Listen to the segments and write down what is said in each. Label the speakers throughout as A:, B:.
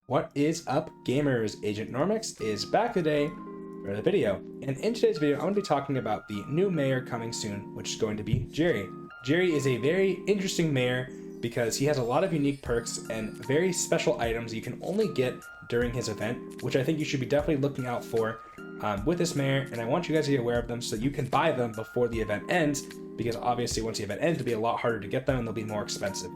A: What is up, gamers? Agent Normix is back today for the video, and in today's video I'm going to be talking about the new mayor coming soon, which is going to be Jerry. Jerry is a very interesting mayor because he has a lot of unique perks and very special items you can only get during his event, which I think you should be definitely looking out for with this mayor, and I want you guys to be aware of them so that you can buy them before the event ends, because obviously once the event ends it'll be a lot harder to get them and they'll be more expensive.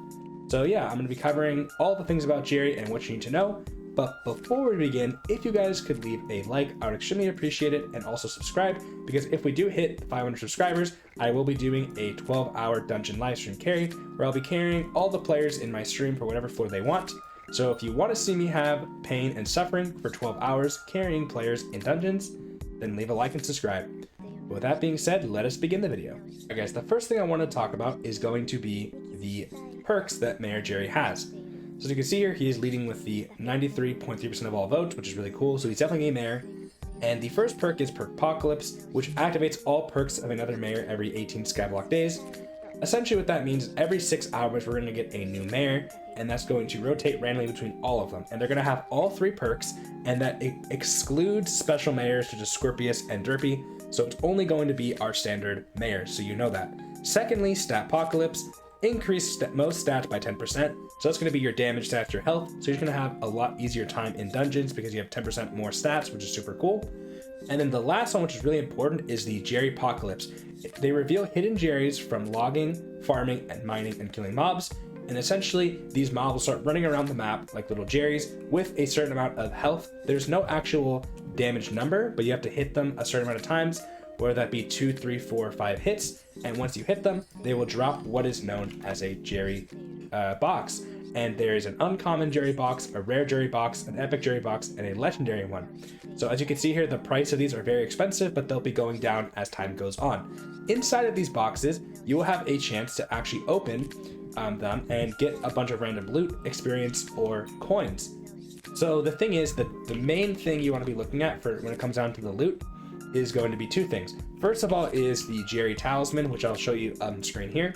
A: So yeah, I'm going to be covering all the things about Jerry and what you need to know. But before we begin, if you guys could leave a like, I would extremely appreciate it, and also subscribe, because if we do hit 500 subscribers, I will be doing a 12-hour dungeon livestream carry, where I'll be carrying all the players in my stream for whatever floor they want. So if you want to see me have pain and suffering for 12 hours carrying players in dungeons, then leave a like and subscribe. But with that being said, let us begin the video. Alright guys, the first thing I want to talk about is going to be the perks that Mayor Jerry has. So as you can see here, he is leading with the 93.3% of all votes, which is really cool. So he's definitely a mayor. And the first perk is Perkpocalypse, which activates all perks of another mayor every 18 Skyblock days. Essentially what that means is every 6 hours we're going to get a new mayor, and that's going to rotate randomly between all of them. And they're going to have all 3 perks, and that excludes special mayors such as Scorpius and Derpy. So it's only going to be our standard mayors, so you know that. Secondly, Statpocalypse. Increase most stats by 10%, so that's going to be your damage stats, your health, so you're going to have a lot easier time in dungeons because you have 10% more stats, which is super cool. And then the last one, which is really important, is the Jerry-pocalypse. They reveal hidden Jerrys from logging, farming, and mining and killing mobs, and essentially these mobs will start running around the map like little Jerrys with a certain amount of health. There's no actual damage number, but you have to hit them a certain amount of times, whether that be 2, 3, 4, 5 hits, and once you hit them, they will drop what is known as a Jerry box. And there is an uncommon Jerry box, a rare Jerry box, an epic Jerry box, and a legendary one. So as you can see here, the price of these are very expensive, but they'll be going down as time goes on. Inside of these boxes, you will have a chance to actually open them and get a bunch of random loot, experience, or coins. So the thing is that the main thing you want to be looking at for when it comes down to the loot is going to be 2 things. First of all is the Jerry Talisman, which I'll show you on screen here.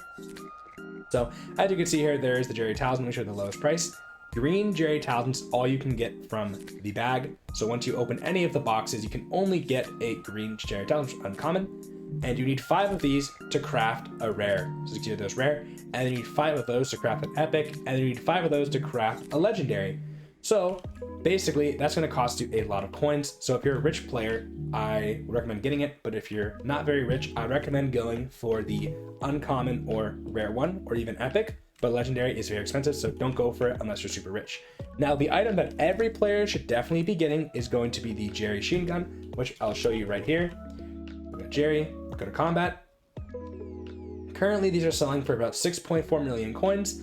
A: So as you can see here, there is the Jerry Talisman, which are the lowest price. Green Jerry Talisman's all you can get from the bag. So once you open any of the boxes, you can only get a green Jerry Talisman, uncommon. And you need 5 of these to craft a rare. So you can see those rare. And then you need 5 of those to craft an epic. And then you need 5 of those to craft a legendary. So basically, that's going to cost you a lot of coins. So if you're a rich player, I would recommend getting it. But if you're not very rich, I recommend going for the uncommon or rare one, or even epic. But legendary is very expensive, so don't go for it unless you're super rich. Now, the item that every player should definitely be getting is going to be the Jerry-chine gun, which I'll show you right here. We got Jerry, go to combat. Currently, these are selling for about 6.4 million coins.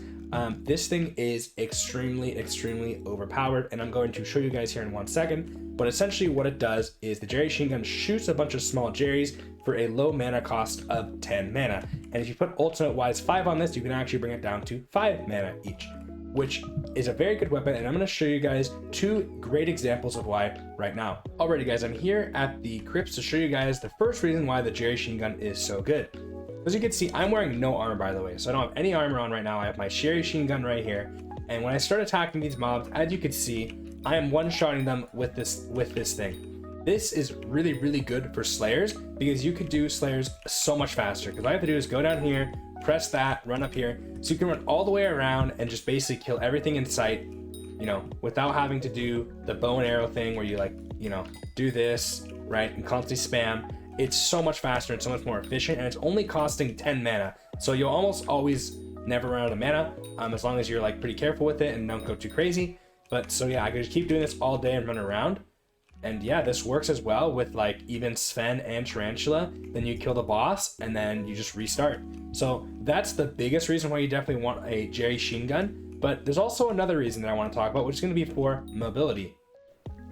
A: This thing is extremely overpowered, and I'm going to show you guys here in 1 second. But essentially what it does is the Jerry-chine gun shoots a bunch of small Jerrys for a low mana cost of 10 mana. And if you put ultimate wise 5 on this, you can actually bring it down to 5 mana each, which is a very good weapon. And I'm going to show you guys 2 great examples of why right now. Alrighty guys, I'm here at the crypts to show you guys the first reason why the Jerry-chine gun is so good. As you can see, I'm wearing no armor, by the way, so I don't have any armor on right now. I have my Jerry-chine gun right here, and when I start attacking these mobs, as you can see, I am one-shotting them with this thing. This is really good for Slayers, because you could do Slayers so much faster, because all I have to do is go down here, press that, run up here, so you can run all the way around and just basically kill everything in sight, you know, without having to do the bow and arrow thing where you like, you know, do this, right, and constantly spam. It's so much faster and so much more efficient, and it's only costing 10 mana. So you'll almost always never run out of mana, as long as you're like pretty careful with it and don't go too crazy. But so yeah, I could just keep doing this all day and run around. And yeah, this works as well with like even Sven and Tarantula. Then you kill the boss and then you just restart. So that's the biggest reason why you definitely want a Jerry-chine gun. But there's also another reason that I want to talk about, which is going to be for mobility.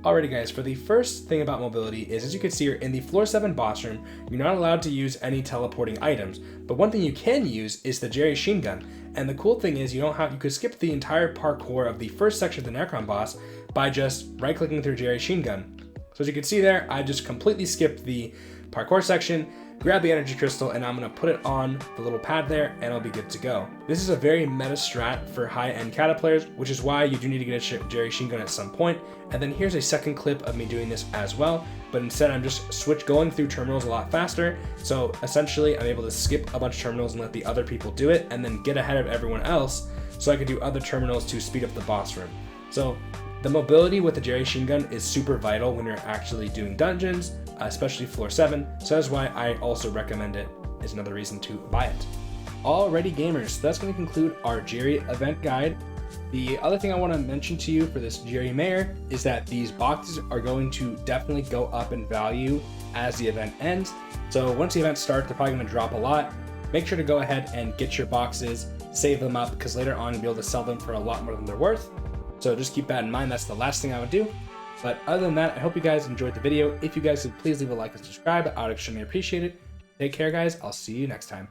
A: Alrighty guys, for the first thing about mobility is, as you can see here, in the floor 7 boss room, you're not allowed to use any teleporting items, but one thing you can use is the Jerry-chine gun. And the cool thing is you could skip the entire parkour of the first section of the Necron boss by just right-clicking through Jerry-chine gun. So as you can see there, I just completely skipped the parkour section grab the energy crystal, and I'm going to put it on the little pad there, and I'll be good to go. This is a very meta strat for high-end kata players, which is why you do need to get a Jerry-chine at some point. And then here's a second clip of me doing this as well, but instead I'm just going through terminals a lot faster. So essentially I'm able to skip a bunch of terminals and let the other people do it, and then get ahead of everyone else so I can do other terminals to speed up the boss room. So the mobility with the Jerry-chine is super vital when you're actually doing dungeons, especially floor 7, so that's why I also recommend it, is another reason to buy it. Alrighty gamers, so that's going to conclude our Jerry event guide. The other thing I want to mention to you for this Jerry Mayor is that these boxes are going to definitely go up in value as the event ends. So once the event starts, they're probably going to drop a lot. Make sure to go ahead and get your boxes, save them up, because later on you'll be able to sell them for a lot more than they're worth. So just keep that in mind. That's the last thing I would do. But other than that, I hope you guys enjoyed the video. If you guys could please leave a like and subscribe, I would extremely appreciate it. Take care, guys. I'll see you next time.